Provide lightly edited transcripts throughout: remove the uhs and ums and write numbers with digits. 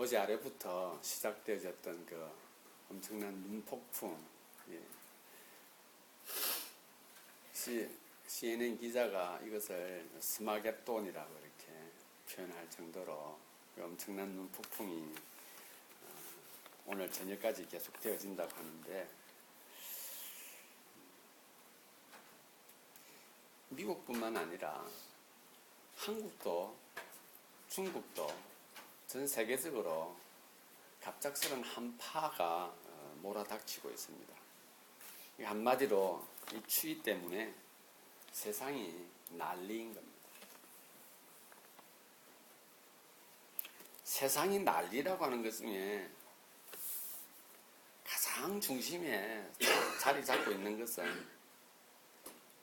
어제 아래부터 시작되어졌던 그 엄청난 눈폭풍, 예. CNN 기자가 이것을 스마겟돈이라고 이렇게 표현할 정도로 엄청난 눈폭풍이 오늘 저녁까지 계속되어진다고 하는데, 미국뿐만 아니라 한국도 중국도 전 세계적으로 갑작스런 한파가 몰아닥치고 있습니다. 한마디로 이 추위 때문에 세상이 난리인 겁니다. 세상이 난리라고 하는 것 중에 가장 중심에 자리 잡고 있는 것은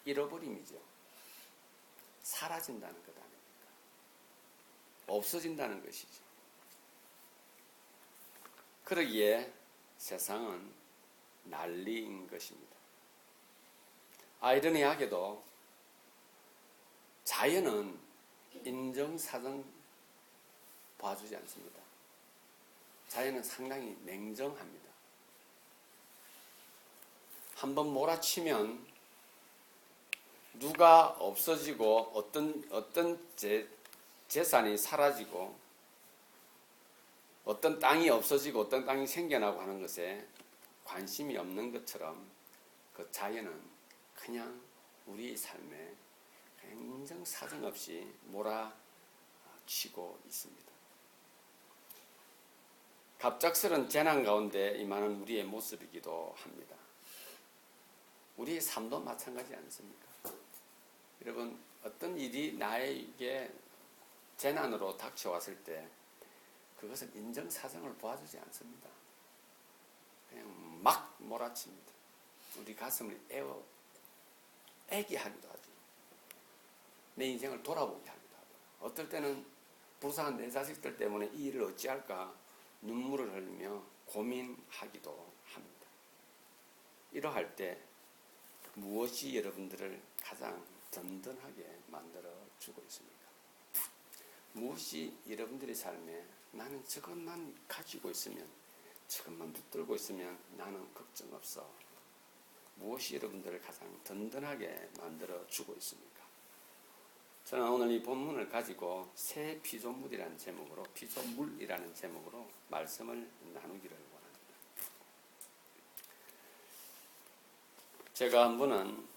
잃어버림이죠. 사라진다는 것 아닙니까? 없어진다는 것이죠. 그러기에 세상은 난리인 것입니다. 아이러니하게도 자연은 인정사정 봐주지 않습니다. 자연은 상당히 냉정합니다. 한번 몰아치면 누가 없어지고 어떤 재산이 사라지고 어떤 땅이 없어지고 어떤 땅이 생겨나고 하는 것에 관심이 없는 것처럼 그 자연은 그냥 우리 삶에 그냥 인정사정 없이 몰아치고 있습니다. 갑작스런 재난 가운데 임하는 우리의 모습이기도 합니다. 우리의 삶도 마찬가지 않습니까? 여러분, 어떤 일이 나에게 재난으로 닥쳐왔을 때 그것은 인정사정을 보아주지 않습니다. 그냥 막 몰아칩니다. 우리 가슴을 애게 하기도 하죠. 내 인생을 돌아보게 하기도 하고, 어떨 때는 불쌍한 내 자식들 때문에 이 일을 어찌할까 눈물을 흘리며 고민하기도 합니다. 이러할 때 무엇이 여러분들을 가장 든든하게 만들어주고 있습니까? 무엇이 여러분들의 삶에 나는 저것만 가지고 있으면, 저것만 붙들고 있으면 나는 걱정 없어. 무엇이 여러분들을 가장 든든하게 만들어주고 있습니까? 저는 오늘 이 본문을 가지고 새 피조물이라는 제목으로, 피조물이라는 제목으로 말씀을 나누기를 원합니다. 제가 한 번은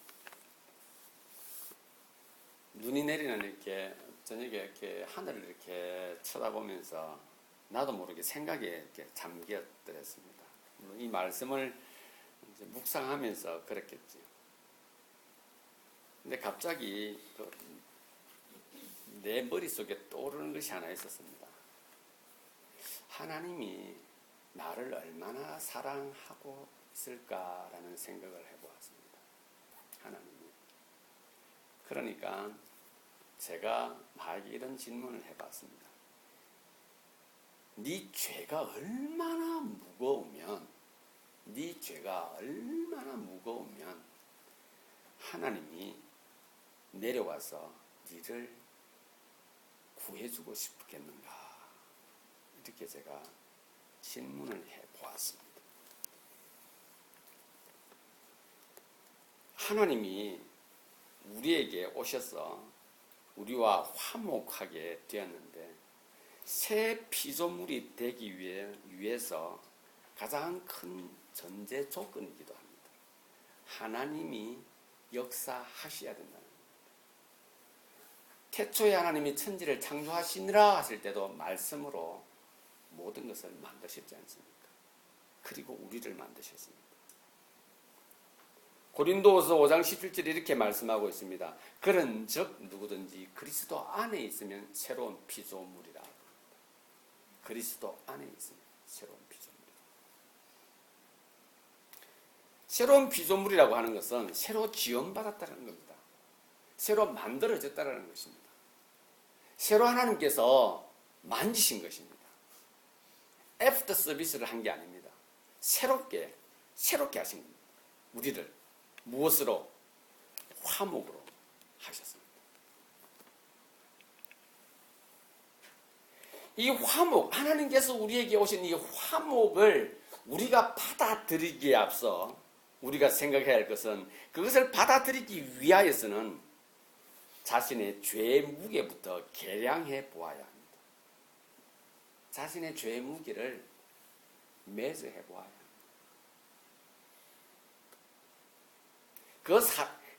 눈이 내리는 이렇게 저녁에 이렇게 하늘을 이렇게 쳐다보면서 나도 모르게 생각에 이렇게 잠겼더랬습니다. 물론 이 말씀을 이제 묵상하면서 그랬겠지요. 근데 갑자기 내 머릿속에 떠오르는 것이 하나 있었습니다. 하나님이 나를 얼마나 사랑하고 있을까라는 생각을 해보았습니다. 하나님이. 그러니까 제가 나에게 이런 질문을 해봤습니다. 네 죄가 얼마나 무거우면, 네 죄가 얼마나 무거우면 하나님이 내려와서 네를 구해주고 싶겠는가? 이렇게 제가 질문을 해보았습니다. 하나님이 우리에게 오셔서 우리와 화목하게 되었는데, 새 피조물이 되기 위해서 가장 큰 전제 조건이기도 합니다. 하나님이 역사하셔야 된다는 겁니다. 태초에 하나님이 천지를 창조하시니라 하실 때도 말씀으로 모든 것을 만드셨지 않습니까? 그리고 우리를 만드셨습니다. 고린도후서 5장 17절에 이렇게 말씀하고 있습니다. 그런즉 누구든지 그리스도 안에 있으면 새로운 피조물이라 합니다. 그리스도 안에 있으면 새로운 피조물이다. 새로운 피조물이라고 하는 것은 새로 지원받았다는 겁니다. 새로 만들어졌다는 것입니다. 새로 하나님께서 만지신 것입니다. 애프터 서비스를 한 게 아닙니다. 새롭게 하신 겁니다. 우리를 무엇으로? 화목으로 하셨습니다. 이 화목, 하나님께서 우리에게 오신 이 화목을 우리가 받아들이기에 앞서 우리가 생각해야 할 것은 그것을 받아들이기 위하여서는 자신의 죄의 무게부터 계량해 보아야 합니다. 자신의 죄의 무게를 매수해 보아야 합니다.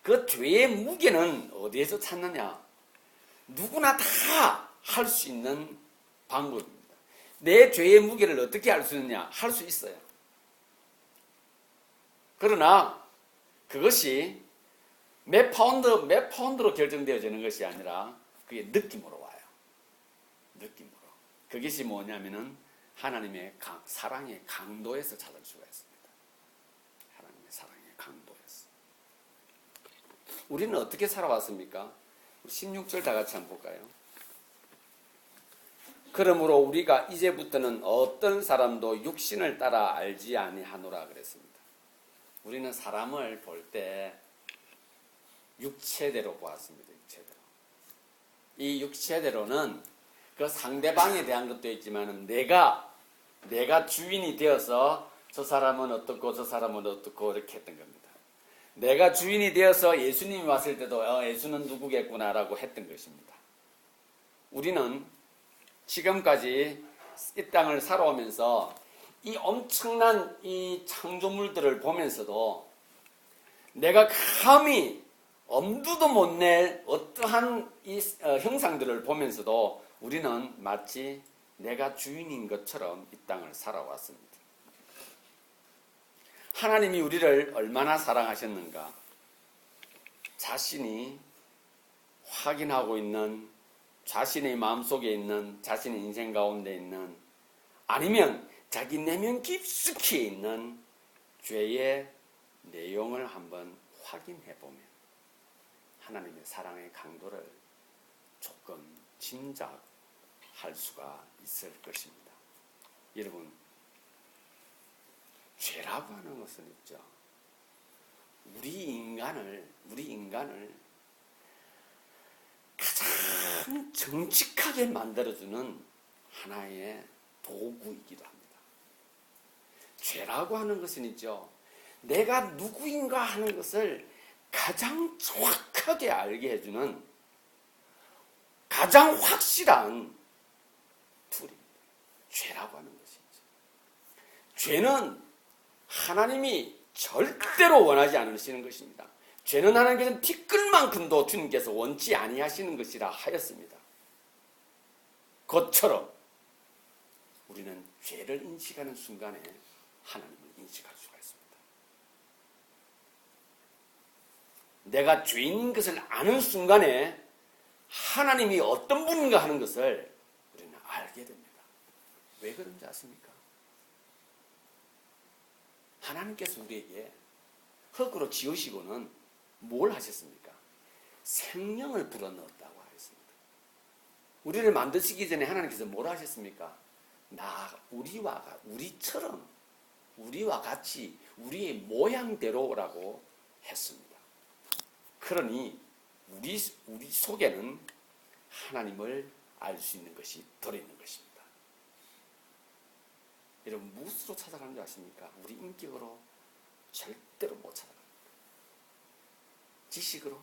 그 죄의 무게는 어디에서 찾느냐? 누구나 다 할 수 있는 방법입니다. 내 죄의 무게를 어떻게 알 수 있느냐? 할 수 있어요. 그러나 그것이 몇 파운드로 결정되어지는 것이 아니라 그게 느낌으로 와요. 느낌으로. 그것이 뭐냐면은 하나님의 사랑의 강도에서 찾을 수가 있습니다. 하나님의 사랑의 강도에서. 우리는 어떻게 살아왔습니까? 16절 다 같이 한번 볼까요? 그러므로 우리가 이제부터는 어떤 사람도 육신을 따라 알지 아니하노라 그랬습니다. 우리는 사람을 볼 때 육체대로 보았습니다. 육체대로. 이 육체대로는 그 상대방에 대한 것도 있지만 내가 주인이 되어서 저 사람은 어떻고 저 사람은 어떻고 이렇게 했던 겁니다. 내가 주인이 되어서 예수님이 왔을 때도 예수는 누구겠구나라고 했던 것입니다. 우리는 지금까지 이 땅을 살아오면서 이 엄청난 이 창조물들을 보면서도 내가 감히 엄두도 못 낼 어떠한 이 형상들을 보면서도 우리는 마치 내가 주인인 것처럼 이 땅을 살아왔습니다. 하나님이 우리를 얼마나 사랑하셨는가? 자신이 확인하고 있는 자신의 마음속에 있는 자신의 인생 가운데 있는 아니면 자기 내면 깊숙이 있는 죄의 내용을 한번 확인해 보면 하나님의 사랑의 강도를 조금 짐작할 수가 있을 것입니다. 여러분, 죄라고 하는 것은 있죠. 우리 인간을 가장 정직하게 만들어주는 하나의 도구이기도 합니다. 죄라고 하는 것은 있죠. 내가 누구인가 하는 것을 가장 정확하게 알게 해주는 가장 확실한 툴입니다. 죄라고 하는 것이죠. 죄는 하나님이 절대로 원하지 않으시는 것입니다. 죄는 하나님께서는 티끌만큼도 주님께서 원치 아니하시는 것이라 하였습니다. 그것처럼 우리는 죄를 인식하는 순간에 하나님을 인식할 수가 있습니다. 내가 죄인인 것을 아는 순간에 하나님이 어떤 분인가 하는 것을 우리는 알게 됩니다. 왜 그런지 아십니까? 하나님께서 우리에게 흙으로 지으시고는 뭘 하셨습니까? 생명을 불어넣었다고 하셨습니다. 우리를 만드시기 전에 하나님께서 뭘 하셨습니까? 우리와 같이 우리의 모양대로라고 했습니다. 그러니 우리 속에는 하나님을 알 수 있는 것이 들어있는 것입니다. 여러분, 무엇으로 찾아가는 줄 아십니까? 우리 인격으로 절대로 못 찾아갑니다. 지식으로,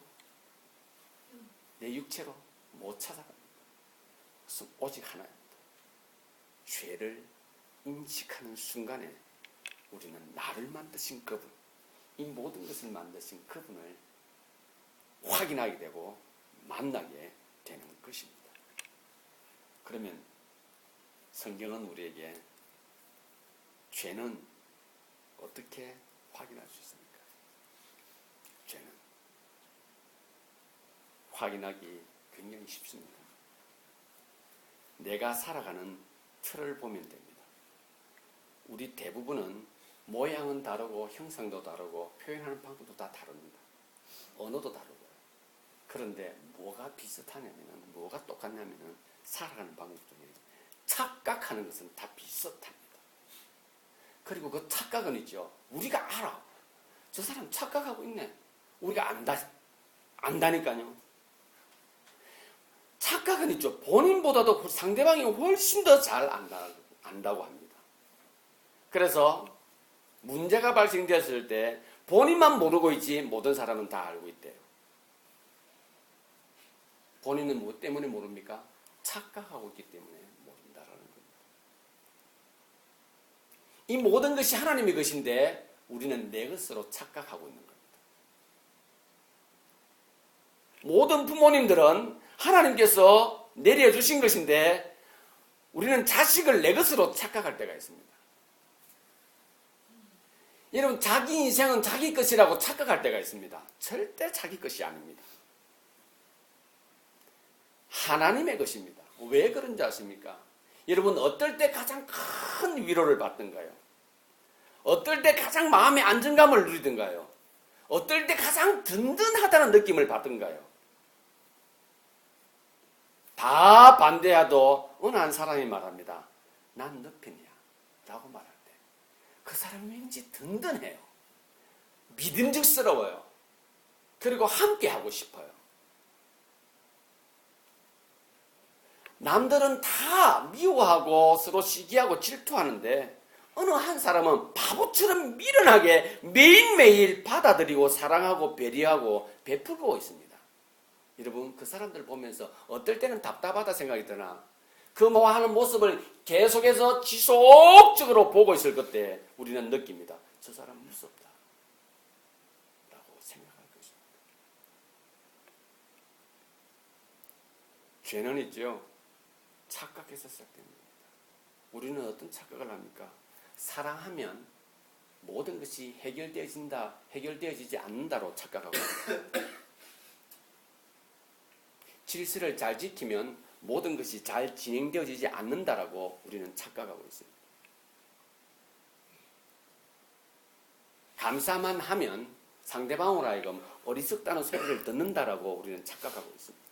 내 육체로 못 찾아갑니다. 그것은 오직 하나입니다. 죄를 인식하는 순간에 우리는 나를 만드신 그분, 이 모든 것을 만드신 그분을 확인하게 되고 만나게 되는 것입니다. 그러면 성경은 우리에게 죄는 어떻게 확인할 수 있습니까? 죄는 확인하기 굉장히 쉽습니다. 내가 살아가는 틀을 보면 됩니다. 우리 대부분은 모양은 다르고 형상도 다르고 표현하는 방법도 다 다릅니다. 언어도 다르고요. 그런데 뭐가 비슷하냐면은, 뭐가 똑같냐면은 살아가는 방법 중에 착각하는 것은 다 비슷합니다. 그리고 그 착각은 있죠. 우리가 알아. 저 사람 착각하고 있네. 우리가 안다니까요. 착각은 있죠. 본인보다도 상대방이 훨씬 더 잘 안다고 합니다. 그래서 문제가 발생되었을 때 본인만 모르고 있지 모든 사람은 다 알고 있대요. 본인은 무엇 때문에 모릅니까? 착각하고 있기 때문에 모른다라는 겁니다. 이 모든 것이 하나님의 것인데 우리는 내 것으로 착각하고 있는 겁니다. 모든 부모님들은 하나님께서 내려주신 것인데 우리는 자식을 내 것으로 착각할 때가 있습니다. 여러분, 자기 인생은 자기 것이라고 착각할 때가 있습니다. 절대 자기 것이 아닙니다. 하나님의 것입니다. 왜 그런지 아십니까? 여러분, 어떨 때 가장 큰 위로를 받던가요? 어떨 때 가장 마음의 안정감을 누리던가요? 어떨 때 가장 든든하다는 느낌을 받던가요? 다 반대해도 어느 한 사람이 말합니다. 난 너 편이야 라고 말할 때 그 사람이 왠지 든든해요. 믿음직스러워요. 그리고 함께 하고 싶어요. 남들은 다 미워하고 서로 시기하고 질투하는데 어느 한 사람은 바보처럼 미련하게 매일매일 받아들이고 사랑하고 배려하고 베풀고 있습니다. 여러분, 그 사람들 보면서 어떨 때는 답답하다 생각이 드나 그 뭐 하는 모습을 계속해서 지속적으로 보고 있을 그때 우리는 느낍니다. 저 사람 무섭다 라고 생각할 것입니다. 죄는 있죠. 착각해서 시작됩니다. 우리는 어떤 착각을 합니까? 사랑하면 모든 것이 해결되어지지 않는다로 착각하고 있습니다. 질서를 잘 지키면 모든 것이 잘 진행되어지지 않는다라고 우리는 착각하고 있습니다. 감사만 하면 상대방으로 하여금 어리석다는 소리를 듣는다라고 우리는 착각하고 있습니다.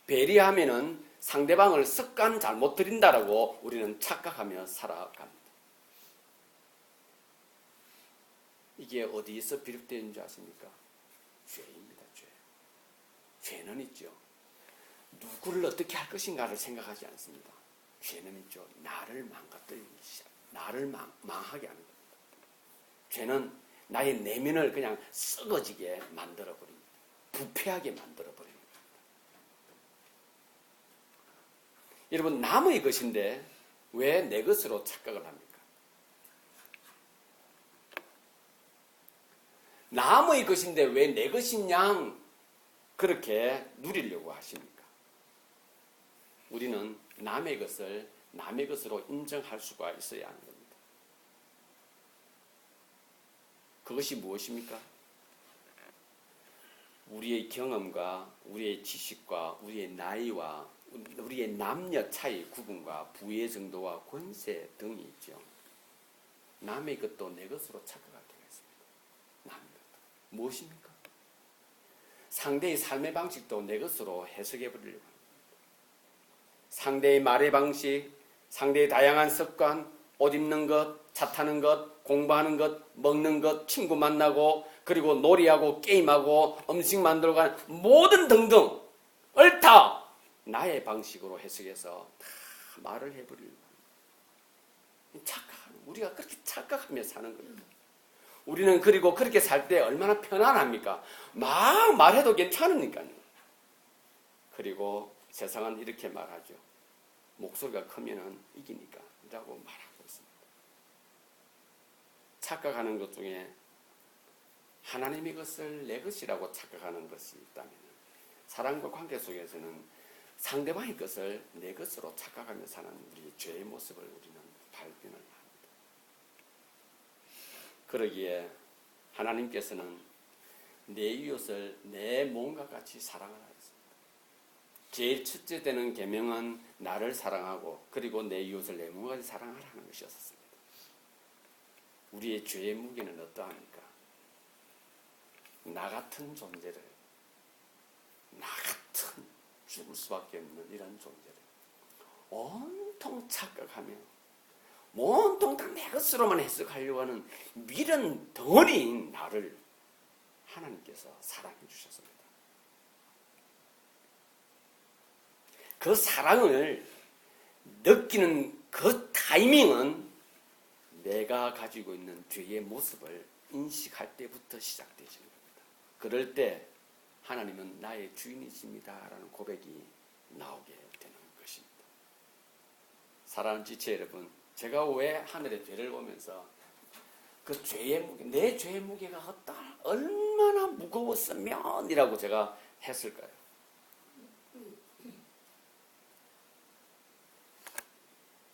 배려하면은 상대방을 습관 잘못 들인다라고 우리는 착각하며 살아갑니다. 이게 어디에서 비롯되는 줄 아십니까? 죄입니다. 죄는 있죠. 누구를 어떻게 할 것인가를 생각하지 않습니다. 죄는 있죠. 나를 망가뜨리기 시작, 나를 망하게 하는 겁니다. 죄는 나의 내면을 그냥 썩어지게 만들어버립니다. 부패하게 만들어버립니다. 여러분, 남의 것인데 왜 내 것으로 착각을 합니까? 남의 것인데 왜 내 것인 양 그렇게 누리려고 하십니까? 우리는 남의 것을 남의 것으로 인정할 수가 있어야 하는 겁니다. 그것이 무엇입니까? 우리의 경험과 우리의 지식과 우리의 나이와 우리의 남녀 차이 구분과 부의 정도와 권세 등이 있죠. 남의 것도 내 것으로 착각할 때가 있습니다. 남의 것도. 무엇입니까? 상대의 삶의 방식도 내 것으로 해석해 버리려고 합니다. 상대의 말의 방식, 상대의 다양한 습관, 옷 입는 것, 차 타는 것, 공부하는 것, 먹는 것, 친구 만나고, 그리고 놀이하고 게임하고 음식 만들고 하는 모든 등등을 다 나의 방식으로 해석해서 다 말을 해버리려고 합니다. 우리가 그렇게 착각하며 사는 겁니다. 우리는 그리고 그렇게 살 때 얼마나 편안합니까? 막 말해도 괜찮으니까요. 그리고 세상은 이렇게 말하죠. 목소리가 크면은 이기니까 라고 말하고 있습니다. 착각하는 것 중에 하나님의 것을 내 것이라고 착각하는 것이 있다면 사랑과 관계 속에서는 상대방의 것을 내 것으로 착각하며 사는 우리의 죄의 모습을 우리는 발견을 합니다. 그러기에 하나님께서는 내 이웃을 내 몸과 같이 사랑하라 했습니다. 제일 첫째 되는 계명은 나를 사랑하고 그리고 내 이웃을 내 몸과 같이 사랑하라는 것이었습니다. 우리의 죄의 무게는 어떠합니까? 나 같은 존재를, 나 같은 죽을 수밖에 없는 이런 존재를 온통 착각하며 온통 다 내 것으로만 해석하려고 하는 미련 덩어리인 나를 하나님께서 사랑해 주셨습니다. 그 사랑을 느끼는 그 타이밍은 내가 가지고 있는 죄의 모습을 인식할 때부터 시작되시는 겁니다. 그럴 때 하나님은 나의 주인이십니다라는 고백이 나오게 되는 것입니다. 사랑하는 지체 여러분, 제가 왜 하늘의 죄를 보면서 그 죄의 무게, 내 죄의 무게가 얼마나 무거웠으면이라고 제가 했을까요?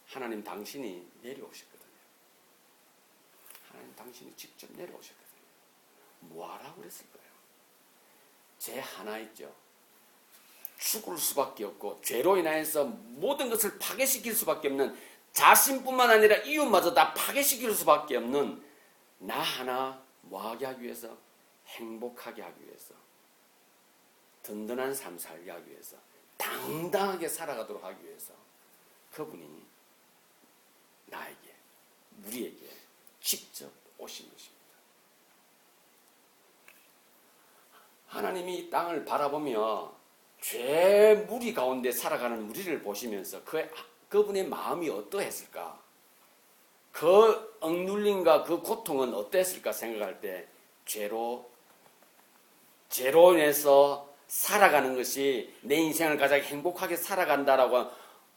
하나님 당신이 내려오셨거든요. 하나님 당신이 직접 내려오셨거든요. 뭐하라고 그랬을까요? 죄 하나 있죠. 죽을 수밖에 없고 죄로 인하여서 모든 것을 파괴시킬 수밖에 없는, 자신뿐만 아니라 이웃마저 다 파괴시킬 수밖에 없는 나 하나 뭐하게 하기 위해서? 행복하게 하기 위해서, 든든한 삶 살게 하기 위해서, 당당하게 살아가도록 하기 위해서 그분이 나에게, 우리에게 직접 오신 것입니다. 하나님이 이 땅을 바라보며 죄 무리 가운데 살아가는 우리를 보시면서 그분의 마음이 어떠했을까? 그 억눌림과 그 고통은 어땠을까 생각할 때 죄로 인해서 살아가는 것이 내 인생을 가장 행복하게 살아간다라고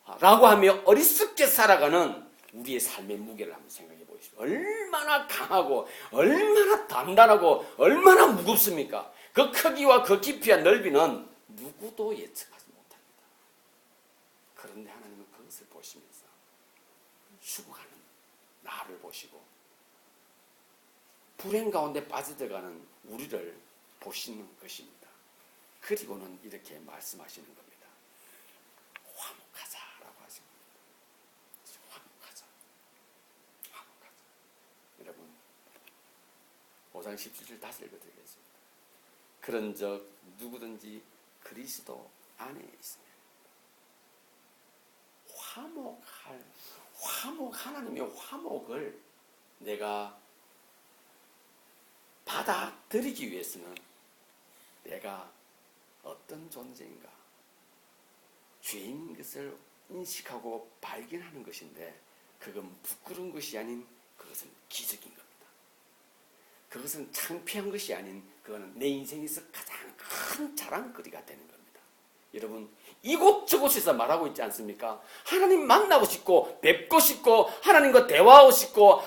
하며 어리석게 살아가는 우리의 삶의 무게를 한번 생각해 보십시오. 얼마나 강하고 얼마나 단단하고 얼마나 무겁습니까? 그 크기와 그 깊이와 넓이는 누구도 예측하지 못합니다. 그런데 하나님은 그것을 보시면서 죽어가는 나를 보시고 불행 가운데 빠져들어가는 우리를 보시는 것입니다. 그리고는 이렇게 말씀하시는 겁니다. 화목하자라고 하십니다. 화목하자. 여러분, 5장 17절 다시 읽어드리겠습니다. 그런즉 누구든지 그리스도 안에 있으면 하나님의 화목을 내가 받아들이기 위해서는 내가 어떤 존재인가, 죄인 것을 인식하고 발견하는 것인데, 그건 부끄러운 것이 아닌 그것은 기적인 겁니다. 그것은 창피한 것이 아닌 그거는 내 인생에서 가장 큰 자랑거리가 되는 겁니다. 여러분, 이곳저곳에서 말하고 있지 않습니까? 하나님 만나고 싶고 뵙고 싶고 하나님과 대화하고 싶고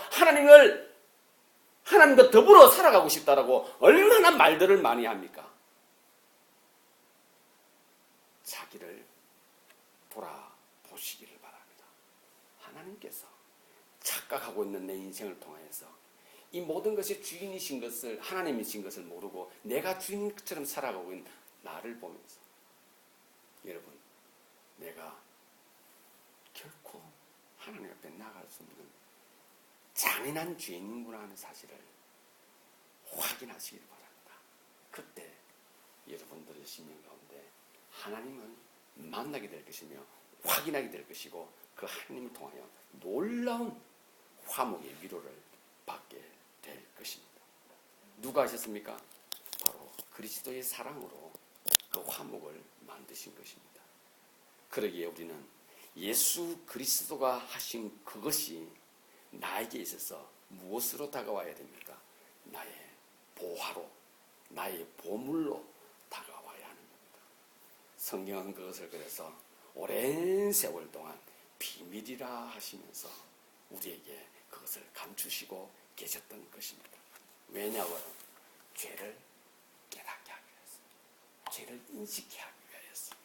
하나님과 더불어 살아가고 싶다라고 얼마나 말들을 많이 합니까? 자기를 돌아보시기를 바랍니다. 하나님께서 착각하고 있는 내 인생을 통하여서 이 모든 것이 주인이신 것을, 하나님이신 것을 모르고 내가 주인처럼 살아가고 있는 나를 보면서, 여러분, 내가 결코 하나님 앞에 나갈 수 없는 잔인한 죄인이구나 하는 사실을 확인하시길 바랍니다. 그때 여러분들의 심령 가운데 하나님은 만나게 될 것이며 확인하게 될 것이고, 그 하나님을 통하여 놀라운 화목의 위로를 받게 될 것입니다. 누가 하셨습니까? 바로 그리스도의 사랑으로 그 화목을 만드신 것입니다. 그러기에 우리는 예수 그리스도가 하신 그것이 나에게 있어서 무엇으로 다가와야 됩니까? 나의 보화로, 나의 보물로 다가와야 하는 겁니다. 성경은 그것을 그래서 오랜 세월 동안 비밀이라 하시면서 우리에게 그것을 감추시고 계셨던 것입니다. 왜냐하면 죄를 깨닫게 하기 위해서, 죄를 인식하기 위하여서.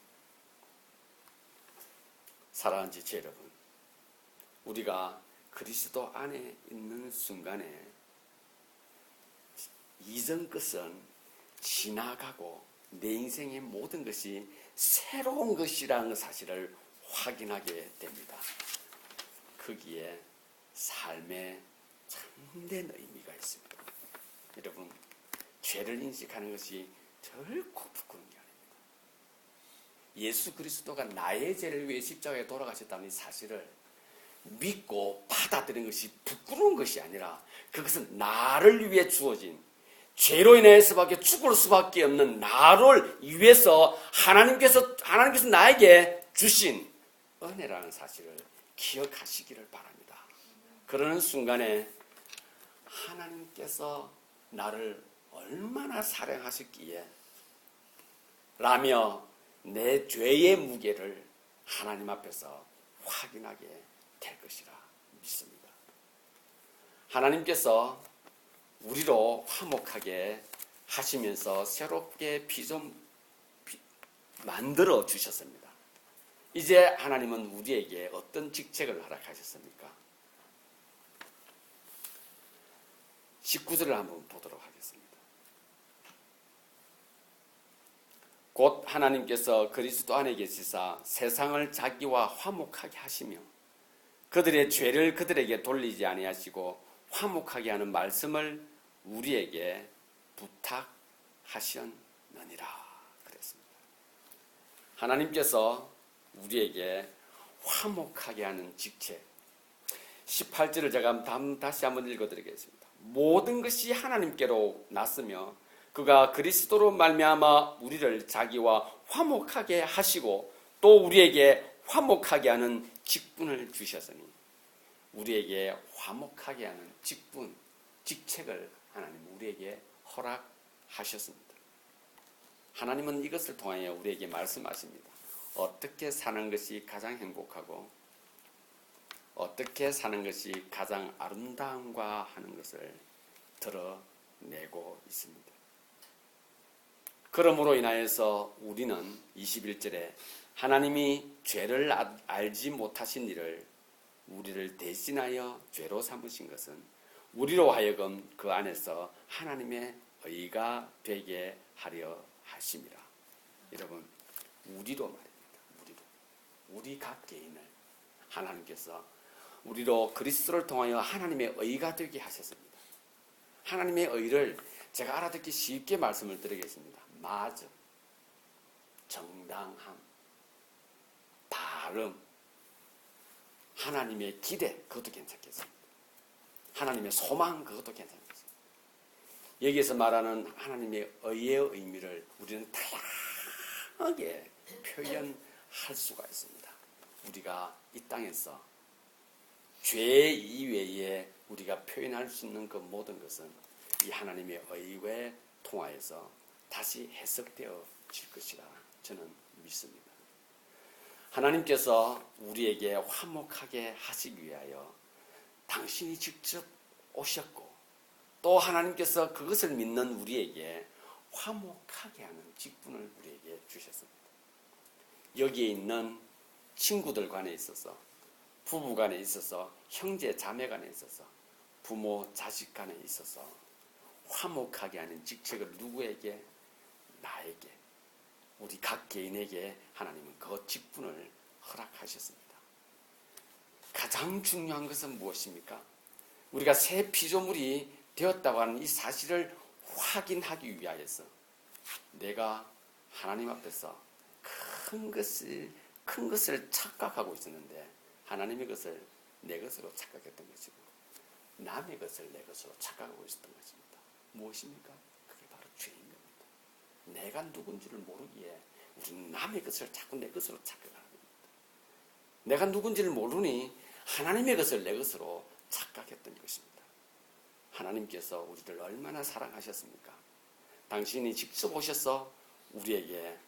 사랑하는 지체 여러분, 우리가 그리스도 안에 있는 순간에 이전 것은 지나가고 내 인생의 모든 것이 새로운 것이라는 사실을 확인하게 됩니다. 거기에 삶의 참된 의미가 있습니다. 여러분, 죄를 인식하는 것이 결코 부끄러운 게 아닙니다. 예수 그리스도가 나의 죄를 위해 십자가에 돌아가셨다는 이 사실을 믿고 받아들이는 것이 부끄러운 것이 아니라, 그것은 나를 위해 주어진, 죄로 인해서밖에 죽을 수밖에 없는 나를 위해서 하나님께서 나에게 주신 은혜라는 사실을 기억하시기를 바랍니다. 그러는 순간에 하나님께서 나를 얼마나 사랑하셨기에 라며 내 죄의 무게를 하나님 앞에서 확인하게 될 것이라 믿습니다. 하나님께서 우리로 화목하게 하시면서 새롭게 만들어 주셨습니다. 이제 하나님은 우리에게 어떤 직책을 허락하셨습니까? 19절을 한번 보도록 하겠습니다. 곧 하나님께서 그리스도 안에 계시사 세상을 자기와 화목하게 하시며 그들의 죄를 그들에게 돌리지 아니하시고 화목하게 하는 말씀을 우리에게 부탁하셨느니라 그랬습니다. 하나님께서 우리에게 화목하게 하는 직책 18절을 제가 다시 한번 읽어드리겠습니다. 모든 것이 하나님께로 났으며 그가 그리스도로 말미암아 우리를 자기와 화목하게 하시고 또 우리에게 화목하게 하는 직분을 주셨으니 우리에게 화목하게 하는 직분, 직책을 하나님 우리에게 허락하셨습니다. 하나님은 이것을 통하여 우리에게 말씀하십니다. 어떻게 사는 것이 가장 행복하고 어떻게 사는 것이 가장 아름다운가 하는 것을 드러내고 있습니다. 그러므로 인하여서 우리는 21절에 하나님이 죄를 알지 못하신 일을 우리를 대신하여 죄로 삼으신 것은 우리로 하여금 그 안에서 하나님의 의가 되게 하려 하심이라. 여러분, 우리로 말입니다. 우리 각 개인을 하나님께서 우리로 그리스도를 통하여 하나님의 의가 되게 하셨습니다. 하나님의 의를 제가 알아듣기 쉽게 말씀을 드리겠습니다. 맞음, 정당함, 바름, 하나님의 기대, 그것도 괜찮겠습니다. 하나님의 소망, 그것도 괜찮겠습니다. 여기에서 말하는 하나님의 의의 의미를 우리는 다양하게 표현할 수가 있습니다. 우리가 이 땅에서 죄 이외에 우리가 표현할 수 있는 그 모든 것은 이 하나님의 의에 통하여서 다시 해석되어질 것이라 저는 믿습니다. 하나님께서 우리에게 화목하게 하시기 위하여 당신이 직접 오셨고 또 하나님께서 그것을 믿는 우리에게 화목하게 하는 직분을 우리에게 주셨습니다. 여기에 있는 친구들 간에 있어서 부부 간에 있어서 형제 자매 간에 있어서 부모 자식 간에 있어서 화목하게 하는 직책을 누구에게? 나에게, 우리 각 개인에게 하나님은 그 직분을 허락하셨습니다. 가장 중요한 것은 무엇입니까? 우리가 새 피조물이 되었다고 하는 이 사실을 확인하기 위하여서 내가 하나님 앞에서 큰 것을 착각하고 있었는데 하나님의 것을 내 것으로 착각했던 것이고 남의 것을 내 것으로 착각하고 있었던 것입니다. 무엇입니까? 그게 바로 죄인 겁니다. 내가 누군지를 모르기에 우리는 남의 것을 자꾸 내 것으로 착각하는 겁니다. 내가 누군지를 모르니 하나님의 것을 내 것으로 착각했던 것입니다. 하나님께서 우리를 얼마나 사랑하셨습니까? 당신이 직접 오셔서 우리에게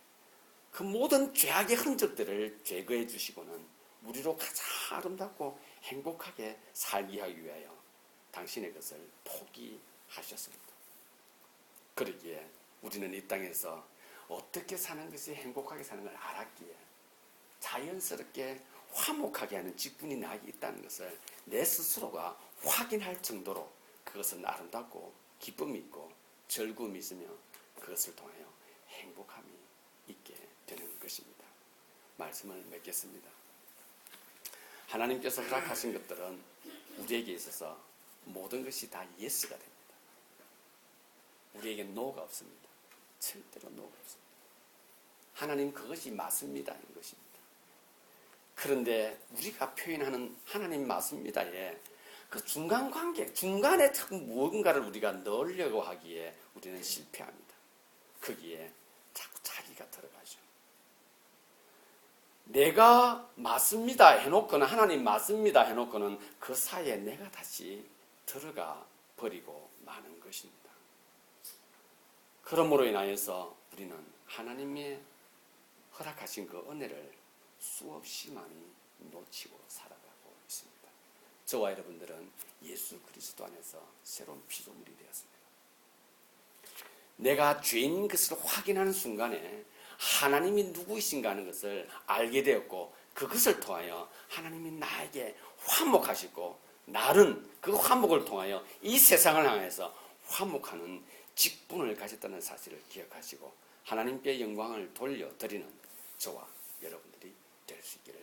그 모든 죄악의 흔적들을 제거해 주시고는 우리로 가장 아름답고 행복하게 살게 하기 위하여 당신의 것을 포기하셨습니다. 그러기에 우리는 이 땅에서 어떻게 사는 것이 행복하게 사는 걸 알았기에 자연스럽게 화목하게 하는 직분이 나에게 있다는 것을 내 스스로가 확인할 정도로 그것은 아름답고 기쁨이 있고 즐거움이 있으며 그것을 통하여 행복함이 있게 되는 것입니다. 말씀을 맺겠습니다. 하나님께서 허락하신 것들은 우리에게 있어서 모든 것이 다 예스가 됩니다. 우리에게 노가 없습니다. 절대로 노가 없습니다. 하나님 그것이 맞습니다. 인 것입니다. 그런데 우리가 표현하는 하나님 맞습니다에 그 중간 관계, 중간에 자꾸 무언가를 우리가 넣으려고 하기에 우리는 실패합니다. 거기에 자꾸 자기가 들어가죠. 내가 맞습니다 해놓고는, 하나님 맞습니다 해놓고는 그 사이에 내가 다시 들어가 버리고 마는 것입니다. 그러므로 인하여서 우리는 하나님의 허락하신 그 은혜를 수없이 많이 놓치고 살아가고 있습니다. 저와 여러분들은 예수 그리스도 안에서 새로운 피조물이 되었습니다. 내가 죄인인 것을 확인하는 순간에 하나님이 누구이신가 하는 것을 알게 되었고, 그것을 통하여 하나님이 나에게 화목하시고, 나는 그 화목을 통하여 이 세상을 향해서 화목하는 직분을 가졌다는 사실을 기억하시고 하나님께 영광을 돌려드리는 저와 여러분들이 될 수 있기를